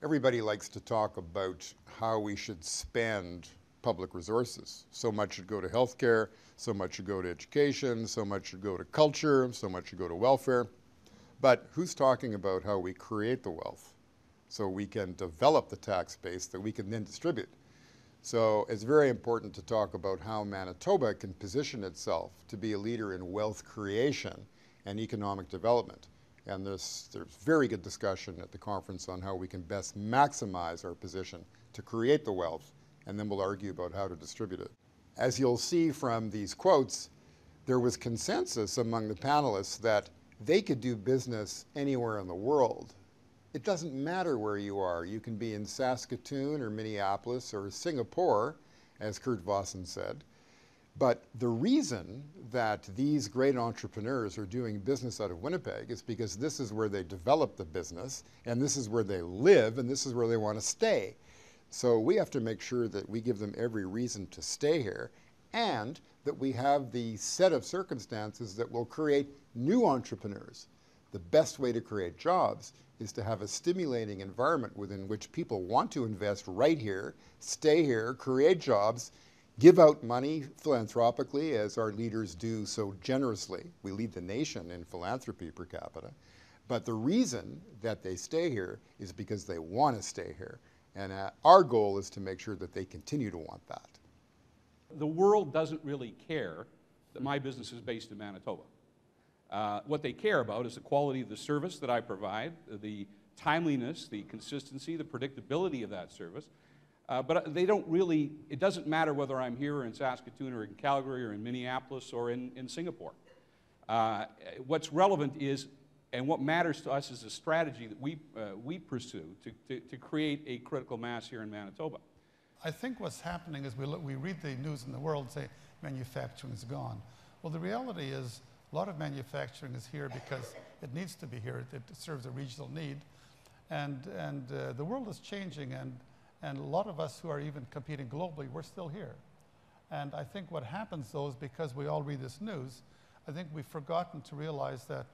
Everybody likes to talk about how we should spend public resources. So much should go to healthcare, so much should go to education, so much should go to culture, so much should go to welfare. But who's talking about how we create the wealth so we can develop the tax base that we can then distribute? So it's very important to talk about how Manitoba can position itself to be a leader in wealth creation and economic development. And there's very good discussion at the conference on how we can best maximize our position to create the wealth, and then we'll argue about how to distribute it. As you'll see from these quotes, there was consensus among the panelists that they could do business anywhere in the world. It doesn't matter where you are. You can be in Saskatoon or Minneapolis or Singapore, as Kurt Vossen said. But the reason that these great entrepreneurs are doing business out of Winnipeg is because this is where they develop the business, and this is where they live, and this is where they want to stay. So we have to make sure that we give them every reason to stay here, and that we have the set of circumstances that will create new entrepreneurs. The best way to create jobs is to have a stimulating environment within which people want to invest right here, stay here, create jobs, give out money philanthropically, as our leaders do so generously. We lead the nation in philanthropy per capita. But the reason that they stay here is because they want to stay here. And our goal is to make sure that they continue to want that. The world doesn't really care that my business is based in Manitoba. What they care about is the quality of the service that I provide, the timeliness, the consistency, the predictability of that service. But they don't really, it doesn't matter whether I'm here or in Saskatoon or in Calgary or in Minneapolis or in Singapore. What's relevant is, and what matters to us is the strategy that we pursue to create a critical mass here in Manitoba. I think what's happening is we read the news in the world and say manufacturing is gone. Well, the reality is a lot of manufacturing is here because it needs to be here. It serves a regional need. And the world is changing, and a lot of us who are even competing globally, we're still here. And I think what happens, though, is because we all read this news, I think we've forgotten to realize that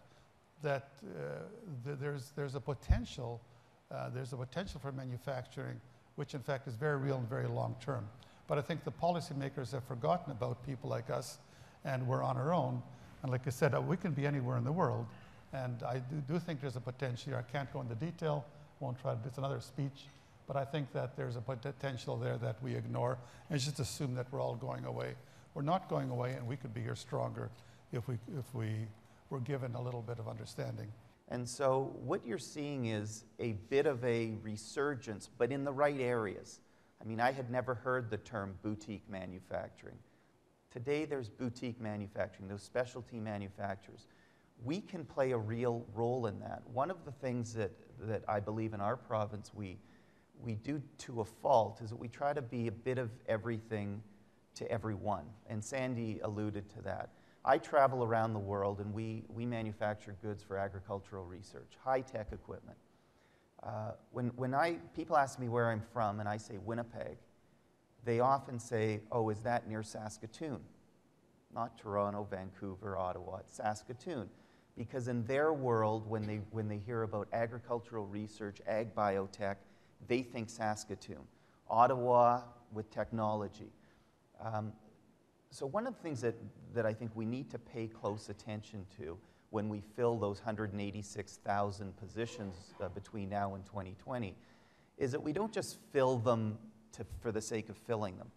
there's a potential for manufacturing, which in fact is very real and very long term. But I think the policymakers have forgotten about people like us, and we're on our own. And like I said, we can be anywhere in the world, and I do think there's a potential here. I can't go into detail, won't try to, it's another speech. But I think that there's a potential there that we ignore and just assume that we're all going away. We're not going away, and we could be here stronger if we were given a little bit of understanding. And so what you're seeing is a bit of a resurgence, but in the right areas. I mean, I had never heard the term boutique manufacturing. Today there's boutique manufacturing, those specialty manufacturers. We can play a real role in that. One of the things that I believe in our province we do to a fault is that we try to be a bit of everything to everyone, and Sandy alluded to that. I travel around the world, and we manufacture goods for agricultural research, high-tech equipment. When people ask me where I'm from and I say Winnipeg, they often say, oh, is that near Saskatoon? Not Toronto, Vancouver, Ottawa, it's Saskatoon. Because in their world, when they hear about agricultural research, ag biotech, they think Saskatoon. Ottawa with technology. So one of the things that I think we need to pay close attention to when we fill those 186,000 positions between now and 2020 is that we don't just fill them for the sake of filling them.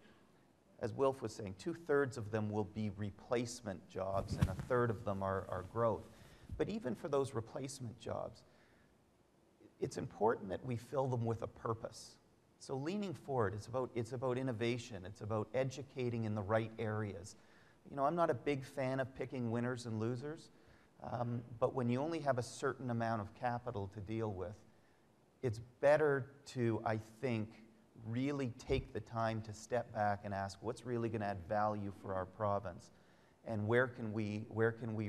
As Wilf was saying, 2/3 of them will be replacement jobs and 1/3 of them are growth. But even for those replacement jobs, it's important that we fill them with a purpose. So leaning forward, it's about innovation. It's about educating in the right areas. You know, I'm not a big fan of picking winners and losers, but when you only have a certain amount of capital to deal with, it's better to, I think, really take the time to step back and ask what's really going to add value for our province, and where can we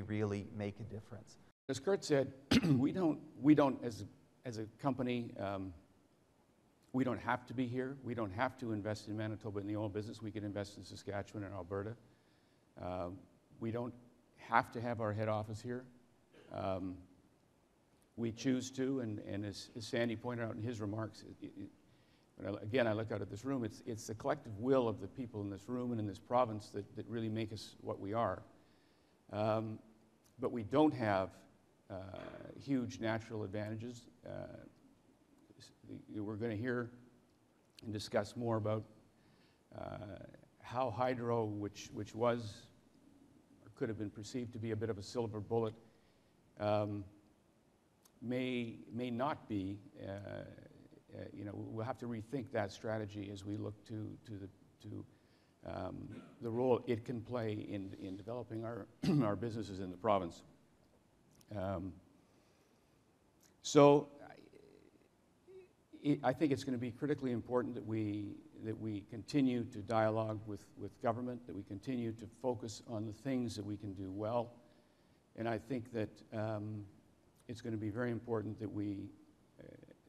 really make a difference. As Kurt said, we don't as a company, we don't have to be here. We don't have to invest in Manitoba in the oil business. We can invest in Saskatchewan and Alberta. We don't have to have our head office here. we choose to, and as Sandy pointed out in his remarks, again, I look out at this room, it's the collective will of the people in this room and in this province that really make us what we are. But we don't have huge natural advantages. We're going to hear and discuss more about how hydro, which was or could have been perceived to be a bit of a silver bullet, may not be. We'll have to rethink that strategy as we look to the role it can play in developing our businesses in the province. So I think it's going to be critically important that we continue to dialogue with government, that we continue to focus on the things that we can do well. And I think that it's going to be very important that we,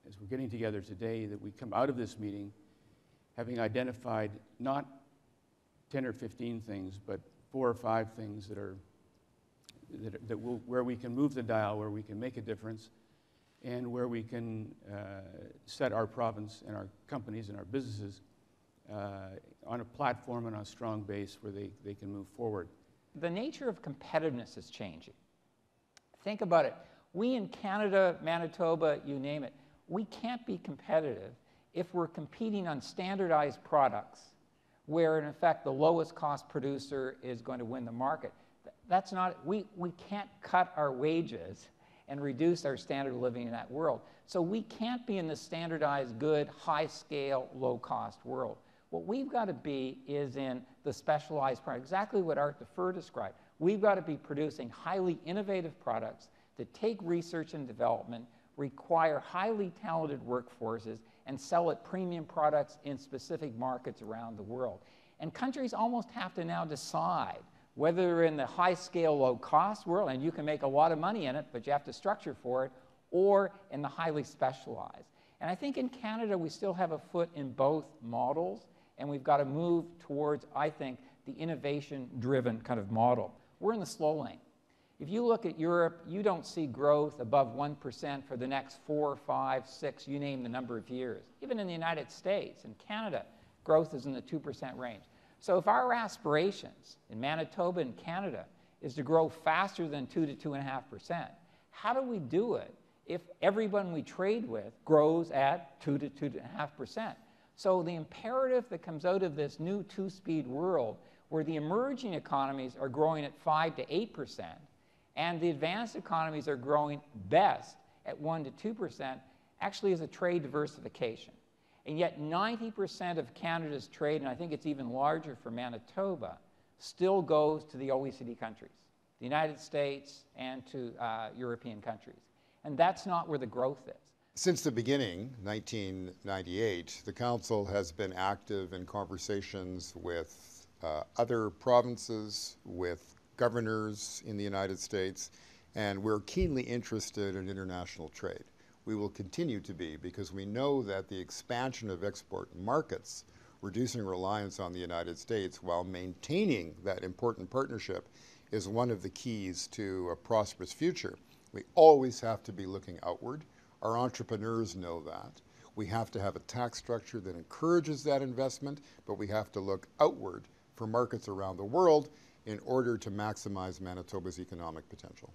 as we're getting together today, that we come out of this meeting having identified not 10 or 15 things, but 4 or 5 things where we can move the dial, where we can make a difference, and where we can set our province and our companies and our businesses on a platform and on a strong base where they can move forward. The nature of competitiveness is changing. Think about it. We in Canada, Manitoba, you name it, we can't be competitive if we're competing on standardized products where, in effect, the lowest cost producer is going to win the market. That's not, we can't cut our wages and reduce our standard of living in that world. So we can't be in the standardized, good, high-scale, low-cost world. What we've got to be is in the specialized product, exactly what Art Defer described. We've got to be producing highly innovative products that take research and development, require highly talented workforces, and sell at premium products in specific markets around the world. And countries almost have to now decide whether they're in the high-scale, low-cost world, and you can make a lot of money in it, but you have to structure for it, or in the highly specialized. And I think in Canada, we still have a foot in both models, and we've got to move towards, I think, the innovation-driven kind of model. We're in the slow lane. If you look at Europe, you don't see growth above 1% for the next 4, 5, 6, you name the number of years. Even in the United States and Canada, growth is in the 2% range. So if our aspirations in Manitoba and Canada is to grow faster than 2 to 2.5%, how do we do it if everyone we trade with grows at 2 to 2.5%? So the imperative that comes out of this new two-speed world, where the emerging economies are growing at 5 to 8%, and the advanced economies are growing best at 1 to 2%, actually is a trade diversification. And yet 90% of Canada's trade, and I think it's even larger for Manitoba, still goes to the OECD countries, the United States and to European countries. And that's not where the growth is. Since the beginning, 1998, the Council has been active in conversations with other provinces, with governors in the United States, and we're keenly interested in international trade. We will continue to be, because we know that the expansion of export markets, reducing reliance on the United States while maintaining that important partnership, is one of the keys to a prosperous future. We always have to be looking outward. Our entrepreneurs know that. We have to have a tax structure that encourages that investment, but we have to look outward for markets around the world in order to maximize Manitoba's economic potential.